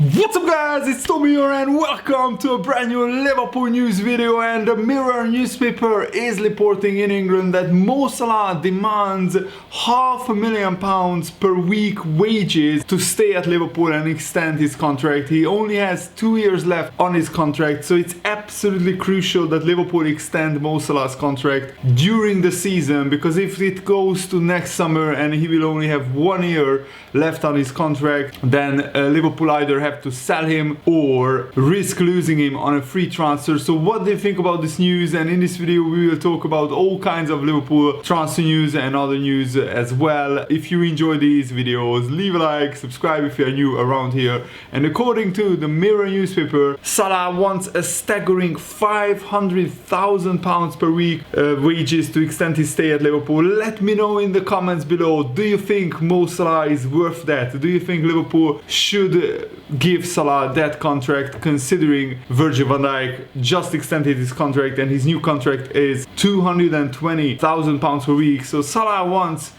What's up guys, it's Tommy here and welcome to a brand new Liverpool news video. And the Mirror newspaper is reporting in England that Mo Salah demands £500,000 per week wages to stay at Liverpool and extend his contract. He only has 2 years left on his contract, so it's absolutely crucial that Liverpool extend Mo Salah's contract during the season, because if it goes to next summer and he will only have 1 year left on his contract, then Liverpool either have to sell him or risk losing him on a free transfer. So what do you think about this news? And in this video we will talk about all kinds of Liverpool transfer news and other news as well. If you enjoy these videos, leave a like, subscribe if you are new around here. And according to the Mirror newspaper, Salah wants a staggering £500,000 per week wages to extend his stay at Liverpool. Let me know in the comments below, do you think Mo Salah is worth that? Do you think Liverpool should give Salah that contract, considering Virgil van Dijk just extended his contract and his new contract is £220,000 per week? So Salah wants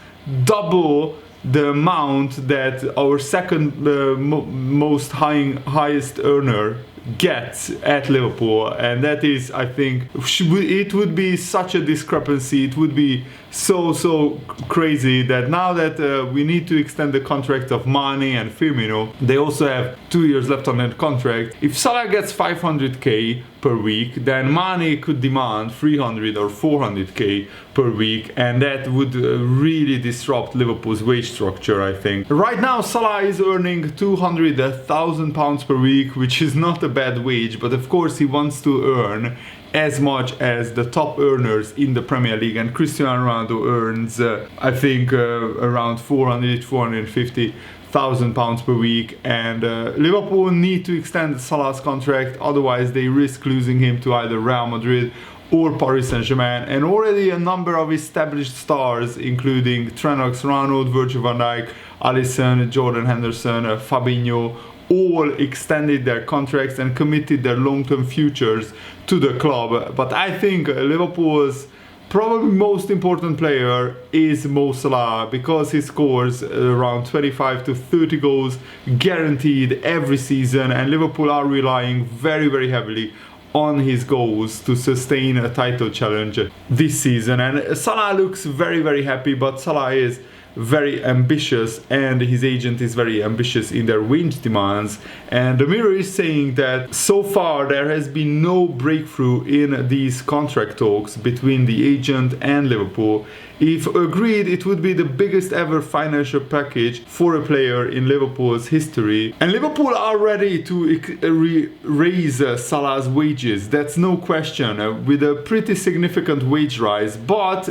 double the amount that our second highest earner gets at Liverpool, and that is, I think, it would be such a discrepancy. It would be so crazy that now that we need to extend the contract of Mane and Firmino, they also have 2 years left on that contract. If Salah gets 500k per week, then Mane could demand 300 or 400k per week, and that would really disrupt Liverpool's wage structure, I think. Right now Salah is earning £200,000 per week, which is not a bad wage, but of course he wants to earn as much as the top earners in the Premier League, and Cristiano Ronaldo earns I think around 450,000 pounds per week. And Liverpool need to extend Salah's contract, otherwise they risk losing him to either Real Madrid or Paris Saint-Germain. And already a number of established stars, including Trent Alexander-Arnold, Virgil van Dijk, Alisson, Jordan Henderson, Fabinho, all extended their contracts and committed their long-term futures to the club. But I think Liverpool's probably most important player is Mo Salah, because he scores around 25 to 30 goals guaranteed every season, and Liverpool are relying very heavily on his goals to sustain a title challenge this season. And Salah looks very happy, but Salah is very ambitious and his agent is very ambitious in their wage demands. And the Mirror is saying that so far there has been no breakthrough in these contract talks between the agent and Liverpool. If agreed, it would be the biggest ever financial package for a player in Liverpool's history. And Liverpool are ready to raise Salah's wages, that's no question, with a pretty significant wage rise. But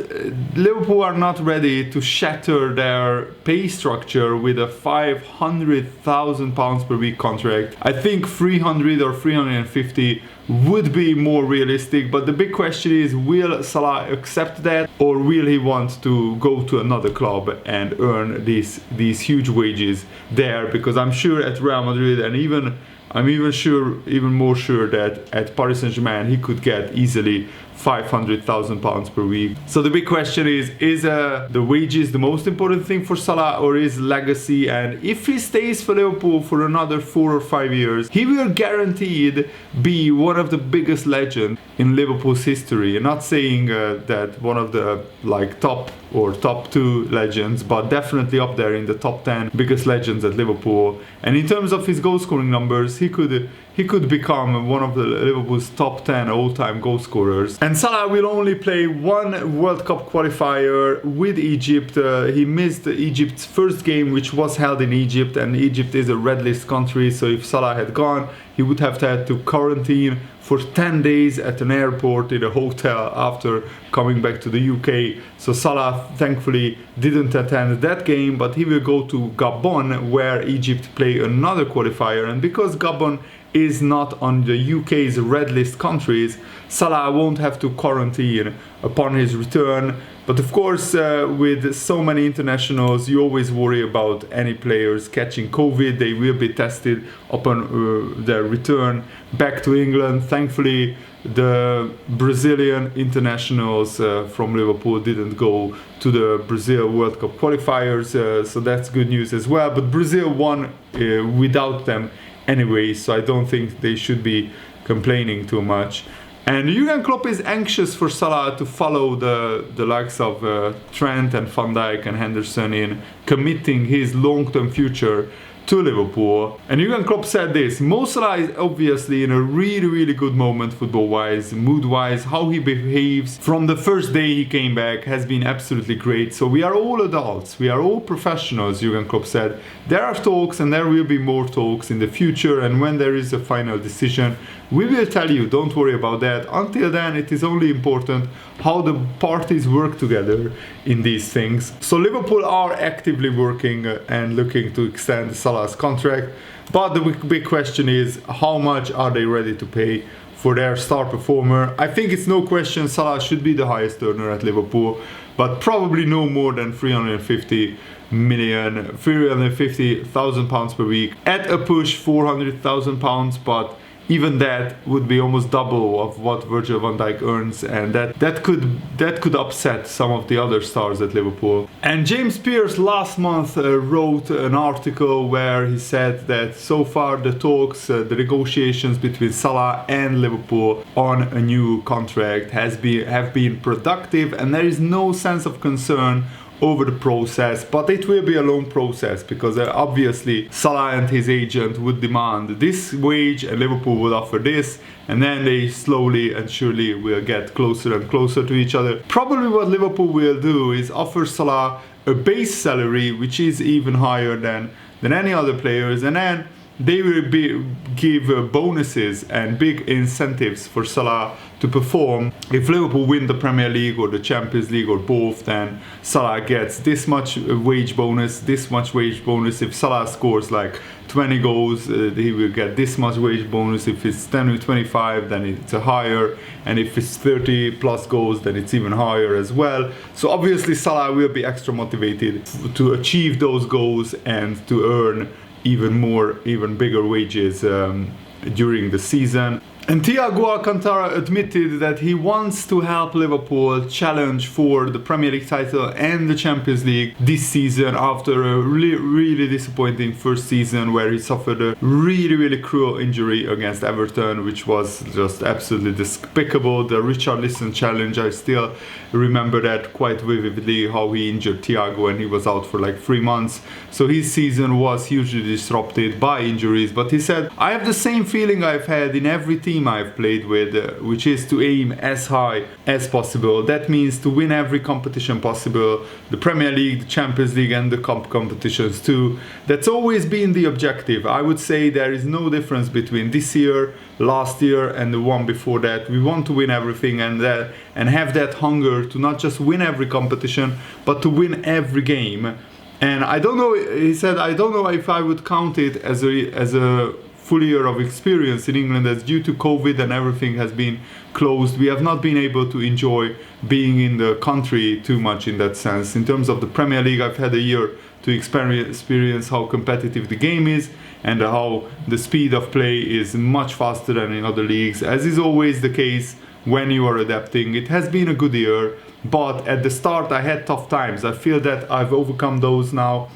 Liverpool are not ready to shatter their pay structure with a £500,000 per week contract. I think 300 or 350 would be more realistic, but the big question is, will Salah accept that, or will he want to go to another club and earn these huge wages there? Because I'm sure at Real Madrid, and I'm even more sure that at Paris Saint-Germain he could get easily £500,000 per week. So the big question is the wages the most important thing for Salah, or is legacy? And if he stays for Liverpool for another 4 or 5 years, he will guaranteed be one of the biggest legends in Liverpool's history. I'm not saying that one of the top 2 legends, but definitely up there in the top 10 biggest legends at Liverpool. And in terms of his goal scoring numbers, he could become one of the Liverpool's top 10 all-time goal scorers. And Salah will only play one World Cup qualifier with Egypt. He missed Egypt's first game, which was held in Egypt, and Egypt is a red list country, so if Salah had gone, he would have had to quarantine for 10 days at an airport in a hotel after coming back to the UK. So Salah thankfully didn't attend that game, but he will go to Gabon, where Egypt play another qualifier. And because Gabon is not on the UK's red list countries, Salah won't have to quarantine upon his return. But of course, with so many internationals, you always worry about any players catching COVID. They will be tested upon their return back to England. Thankfully, the Brazilian internationals from Liverpool didn't go to the Brazil World Cup qualifiers, so that's good news as well. But Brazil won without them anyway, so I don't think they should be complaining too much. And Jurgen Klopp is anxious for Salah to follow the likes of Trent and Van Dijk and Henderson in committing his long-term future to Liverpool. And Jurgen Klopp said this: Mo Salah is obviously in a really good moment football-wise, mood-wise. How he behaves from the first day he came back has been absolutely great. So we are all adults, we are all professionals, Jurgen Klopp said. There are talks and there will be more talks in the future, and when there is a final decision, we will tell you, don't worry about that. Until then, it is only important how the parties work together in these things. So Liverpool are actively working and looking to extend Salah's contract, but the big question is, how much are they ready to pay for their star performer? I think it's no question Salah should be the highest earner at Liverpool, but probably no more than 350,000 pounds per week. At a push, 400,000 pounds, but even that would be almost double of what Virgil van Dijk earns, and that could upset some of the other stars at Liverpool. And James Pearce last month wrote an article where he said that so far the talks, the negotiations between Salah and Liverpool on a new contract have been productive, and there is no sense of concern over the process, but it will be a long process because obviously Salah and his agent would demand this wage and Liverpool would offer this, and then they slowly and surely will get closer and closer to each other. Probably what Liverpool will do is offer Salah a base salary which is even higher than any other players, and then they will give bonuses and big incentives for Salah to perform. If Liverpool win the Premier League or the Champions League or both, then Salah gets this much wage bonus, this much wage bonus. If Salah scores like 20 goals, he will get this much wage bonus. If it's 10 or 25, then it's a higher, and if it's 30 plus goals, then it's even higher as well. So obviously Salah will be extra motivated to achieve those goals and to earn even bigger wages during the season. And Thiago Alcantara admitted that he wants to help Liverpool challenge for the Premier League title and the Champions League this season after a really disappointing first season where he suffered a really cruel injury against Everton, which was just absolutely despicable. The Richarlison challenge, I still remember that quite vividly, how he injured Thiago and he was out for like 3 months. So his season was hugely disrupted by injuries, but he said, I have the same feeling I've had in every team I've played with, which is to aim as high as possible. That means to win every competition possible, the Premier League, the Champions League and the cup competitions too. That's always been the objective. I would say there is no difference between this year, last year and the one before that. We want to win everything and have that hunger to not just win every competition, but to win every game. And I don't know, he said, I don't know if I would count it as a full year of experience in England, as due to COVID and everything has been closed. We have not been able to enjoy being in the country too much in that sense. In terms of the Premier League, I've had a year to experience how competitive the game is and how the speed of play is much faster than in other leagues, as is always the case when you are adapting. It has been a good year, but at the start I had tough times. I feel that I've overcome those now,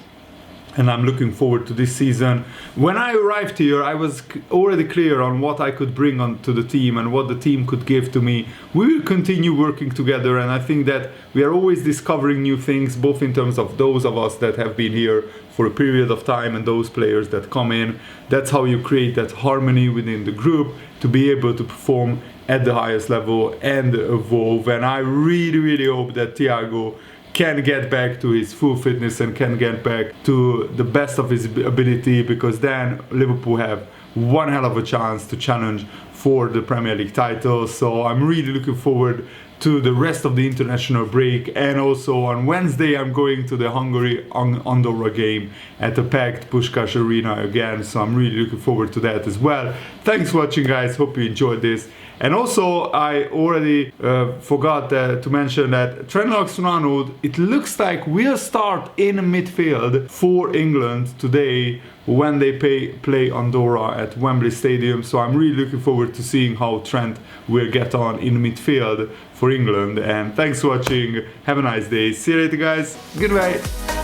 and I'm looking forward to this season. When I arrived here, I was already clear on what I could bring onto the team and what the team could give to me. We will continue working together, and I think that we are always discovering new things, both in terms of those of us that have been here for a period of time and those players that come in. That's how you create that harmony within the group to be able to perform at the highest level and evolve. And I really hope that Thiago can get back to his full fitness and can get back to the best of his ability, because then Liverpool have one hell of a chance to challenge for the Premier League title. So I'm really looking forward to the rest of the international break, and also on Wednesday I'm going to the Hungary-Andorra game at the packed Puskás Arena again, so I'm really looking forward to that as well. Thanks for watching, guys, hope you enjoyed this. And also, I already forgot to mention that Trent Alexander-Arnold, it looks like will start in midfield for England today when they play Andorra at Wembley Stadium. So I'm really looking forward to seeing how Trent will get on in midfield for England. And thanks for watching. Have a nice day. See you later, guys. Goodbye.